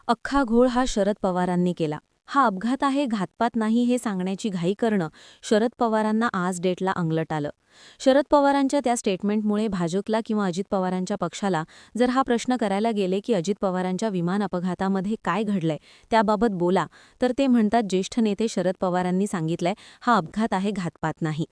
अख्खा घोळ हा शरद पवारांनी केला. हा अपघात आहे, घातपात नाही हे सांगण्याची घाई करणं शरद पवारांना आज डेटला अंगलट आलं. शरद पवारांच्या त्या स्टेटमेंटमुळे भाजपला किंवा अजित पवारांच्या पक्षाला जर हा प्रश्न करायला गेले की अजित पवारांच्या विमान अपघातामध्ये काय घडलंय त्याबाबत बोला, तर ते म्हणतात ज्येष्ठ नेते शरद पवारांनी सांगितलंय हा अपघात आहे, घातपात नाही.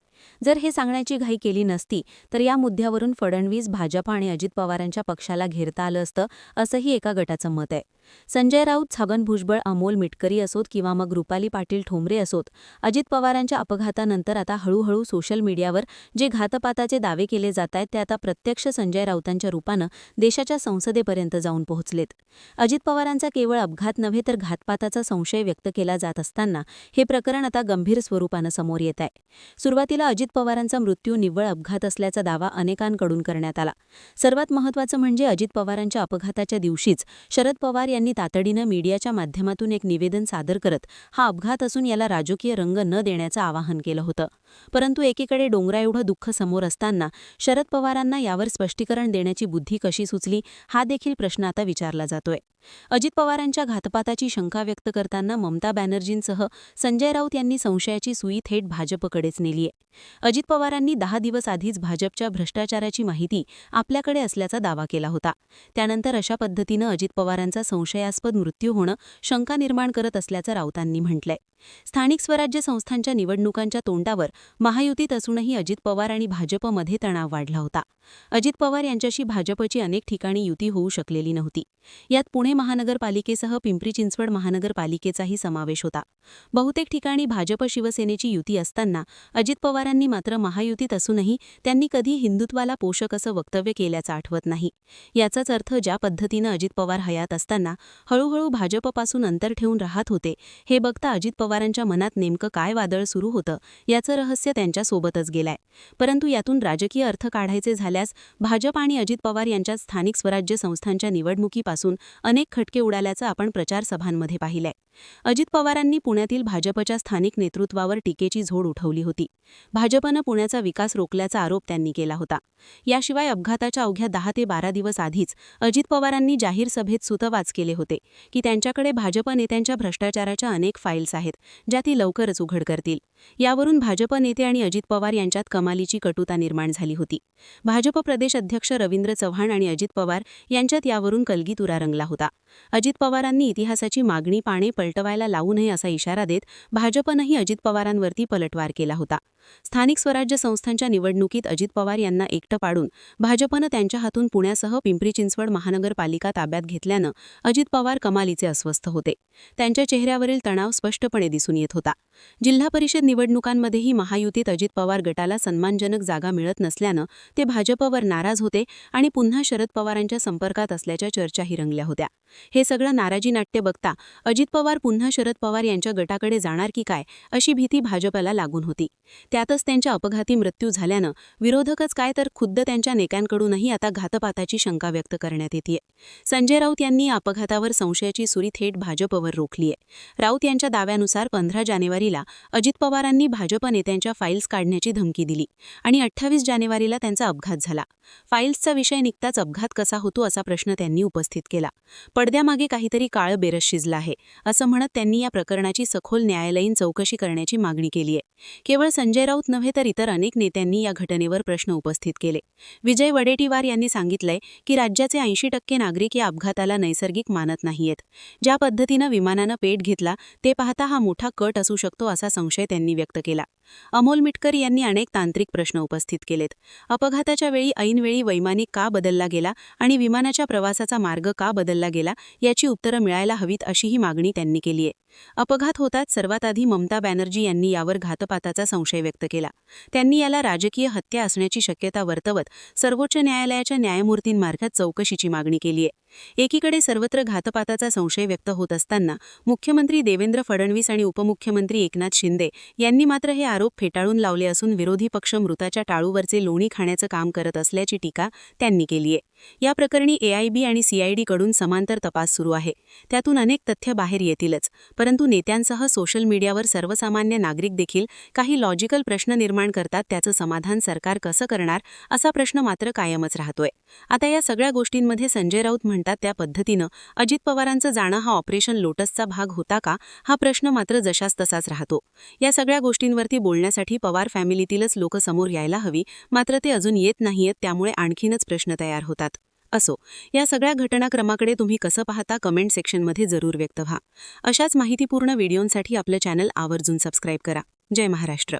जर हे सांगण्याची घाई केली नसती तर या मुद्द्यावरून फडणवीस, भाजप आणि अजित पवारांच्या पक्षाला घेरता आलं असतं, असंही एका गटाचं मत आहे. संजय राऊत, छगन भुजबळ, अमोल मिटकरी असोत किंवा मग रुपाली पाटील ठोंबरे असोत, अजित पवारांच्या अपघातानंतर आता हळूहळू सोशल मीडियावर जे घातपाताचे दावे केले जातायत ते आता प्रत्यक्ष संजय राऊतांच्या रूपानं देशाच्या संसदेपर्यंत जाऊन पोहोचलेत. अजित पवारांचा केवळ अपघात नव्हे तर घातपाताचा संशय व्यक्त केला जात असताना हे प्रकरण आता गंभीर स्वरूपानं समोर येत आहे. सुरुवातीला अजित पवारांचा मृत्यू निव्वळ अपघात असल्याचा दावा अनेकांकडून करण्यात आला. सर्वात महत्त्वाचं म्हणजे अजित पवारांच्या अपघाताच्या दिवशीच शरद पवार यांनी तातडीनं मीडियाच्या माध्यमातून एक निवेदन सादर करत हा अपघात असून याला राजकीय रंग न देण्याचं आवाहन केलं होतं. परंतु एकीकडे डोंगराएवढं दुःख समोर असताना शरद पवारांना यावर स्पष्टीकरण देण्याची बुद्धी कशी सुचली, हा देखील प्रश्न आता विचारला जातोय. अजित पवारांच्या घातपाताची शंका व्यक्त करताना ममता बॅनर्जींसह संजय राऊत यांनी संशयाची सुई थेट भाजपकडेच नेलीय. अजित पवारांनी 10 दिवस आधीच भाजपच्या भ्रष्टाचाराची माहिती आपल्याकडे असल्याचा दावा केला होता. त्यानंतर अशा पद्धतीनं अजित पवारांचा संशयास्पद मृत्यू होणं शंका निर्माण करत असल्याचं राऊतांनी म्हटलंय. स्थानिक स्वराज्य संस्थांच्या निवडणुकांच्या तोंडावर महायुतीत असूनही अजित पवार आणि भाजपमध्ये तणाव वाढला होता. अजित पवार यांच्याशी भाजपची अनेक ठिकाणी युती होऊ शकलेली नव्हती. यात पुणे महानगरपालिकेसह पिंपरी चिंचवड महानगरपालिकेचाही समावेश होता. बहुतेक ठिकाणी भाजप शिवसेनेची युती असताना अजित पवारांनी मात्र महायुतीत असूनही त्यांनी कधी हिंदुत्वाला पोषक असं वक्तव्य केल्याचं आठवत नाही. याचाच अर्थ ज्या पद्धतीनं अजित पवार हयात असताना हळूहळू भाजपपासून अंतर ठेवून राहत होते, हे बघता अजित पवारांच्या मनात नेमकं काय वादळ सुरू होतं याचं रहस्य त्यांच्यासोबतच गेलंय. परंतु यातून राजकीय अर्थ काढायचे झाल्यास भाजप आणि अजित पवार यांच्यात स्थानिक स्वराज्य संस्थांच्या निवडणुकीपासून अनेक खटके उडाल्याचं आपण प्रचारसभांमध्ये पाहिलंय. अजित पवारांनी पुण्यातील भाजपच्या स्थानिक नेतृत्वावर टीकेची झोड उठवली होती. भाजपनं पुण्याचा विकास रोखल्याचा आरोप त्यांनी केला होता. याशिवाय अपघाताच्या अवघ्या 10 ते 12 दिवस आधीच अजित पवारांनी जाहीर सभेत सुतवाच केले होते की त्यांच्याकडे भाजप नेत्यांच्या भ्रष्टाचाराच्या अनेक फाईल्स आहेत, ज्या ती लवकरच उघड करतील. यावरून भाजप नेते आणि अजित पवार यांच्यात कमालीची कटुता निर्माण झाली होती. भाजप प्रदेश अध्यक्ष रवींद्र चव्हाण आणि अजित पवार यांच्यात यावरून कलगीतुरा रंगला होता. अजित पवारांनी इतिहासाची मागणी पाने पलटवायला लावू नये असा इशारा देत भाजपनंही अजित पवारांवरती पलटवार केला होता. स्थानिक स्वराज्य संस्थांच्या निवडणुकीत अजित पवार यांना एकटं पाडून भाजपनं त्यांच्या हातून पुण्यासह पिंपरी चिंचवड महानगरपालिका ताब्यात घेतल्यानं अजित पवार कमालीचे अस्वस्थ होते. त्यांच्या चेहऱ्यावरील तणाव स्पष्टपणे दिसून येत होता. जिल्हा परिषद निवडणुकांमध्येही महायुतीत अजित पवार गटाला सन्मानजनक जागा मिळत नसल्यानं ते भाजपवर नाराज होते आणि पुन्हा शरद पवारांच्या संपर्कात असल्याच्या चर्चाही रंगल्या होत्या. हे सगळं नाराजी नाट्य बघता अजित पवार पुन्हा शरद पवार यांच्या गटाकडे जाणार की काय अशी भीती भाजपला लागून होती. त्यातच त्यांच्या अपघाती मृत्यू झाल्यानं विरोधकच काय तर खुद्द त्यांच्या नेत्यांकडूनही आता घातपाताची शंका व्यक्त करण्यात येतेय. संजय राऊत यांनी या अपघातावर संशयाची सुरी थेट भाजपवर रोखलीय. राऊत यांच्या दाव्यानुसार 15 जानेवारीला अजित पवारांनी भाजप नेत्यांच्या फाईल्स काढण्याची धमकी दिली आणि 28 जानेवारीला त्यांचा अपघात झाला. फाईल्सचा विषय निघताच अपघात कसा होतो असा प्रश्न त्यांनी उपस्थित केला. पडद्यामागे काहीतरी काळं बेरस शिजलं आहे असं म्हणत त्यांनी या प्रकरणाची सखोल न्यायालयीन चौकशी करण्याची मागणी केली आहे. केवळ संजय राऊत नव्हे तर इतर अनेक नेत्यांनी या घटनेवर प्रश्न उपस्थित केले. विजय वडेट्टीवार यांनी सांगितलंय की राज्याचे 80% नागरिक या अपघाताला नैसर्गिक मानत नाहीयेत. ज्या पद्धतीनं विमानानं पेट घेतला ते पाहता हा मोठा कट असू शकतो असा संशय त्यांनी व्यक्त केला. अमोल मिटकरी यांनी अनेक तांत्रिक प्रश्न उपस्थित केलेत. अपघाताच्या वेळी ऐनवेळी वैमानिक का बदलला गेला आणि विमानाच्या प्रवासाचा मार्ग का बदलला गेला याची उत्तरं मिळायला हवीत अशीही मागणी त्यांनी केली आहे. अपघात होताच सर्वात आधी ममता बॅनर्जी यांनी यावर घातपाताचा संशय व्यक्त केला. त्यांनी याला राजकीय हत्या असण्याची शक्यता वर्तवत सर्वोच्च न्यायालयाच्या न्यायमूर्तींमार्फत चौकशीची मागणी केली आहे. एकीकडे सर्वत्र घातपाताचा संशय व्यक्त होत असताना मुख्यमंत्री देवेंद्र फडणवीस आणि उपमुख्यमंत्री एकनाथ शिंदे यांनी मात्र हे आरोप फेटाळून लावले असून विरोधी पक्ष मृताच्या टाळूवरचे लोणी खाण्याचं काम करत असल्याची टीका त्यांनी केली आहे. या प्रकरणी AIB आणि CID कडून समांतर तपास सुरू आहे. त्यातून अनेक तथ्य बाहेर येतीलच, परंतु नेत्यांसह सोशल मीडियावर सर्वसामान्य नागरिक देखील काही लॉजिकल प्रश्न निर्माण करतात. त्याचं समाधान सरकार कसं करणार असा प्रश्न मात्र कायमच राहतोय. आता या सगळ्या गोष्टींमध्ये संजय राऊत म्हणतात त्या पद्धतीनं अजित पवारांचं जाणं हा ऑपरेशन लोटसचा भाग होता का, हा प्रश्न मात्र जशास तसाच राहतो. या सगळ्या गोष्टींवरती बोलण्यासाठी पवार फॅमिलीतीलच लोक समोर यायला हवी, मात्र ते अजून येत नाहीयेत. त्यामुळे आणखीनच प्रश्न तयार होतात. असो, या सगळ्या घटनाक्रमाकडे तुम्ही कसं पाहता कमेंट सेक्शनमध्ये जरूर व्यक्त व्हा. अशाच माहितीपूर्ण व्हिडिओंसाठी आपलं चॅनल आवर्जून सबस्क्राईब करा. जय महाराष्ट्र.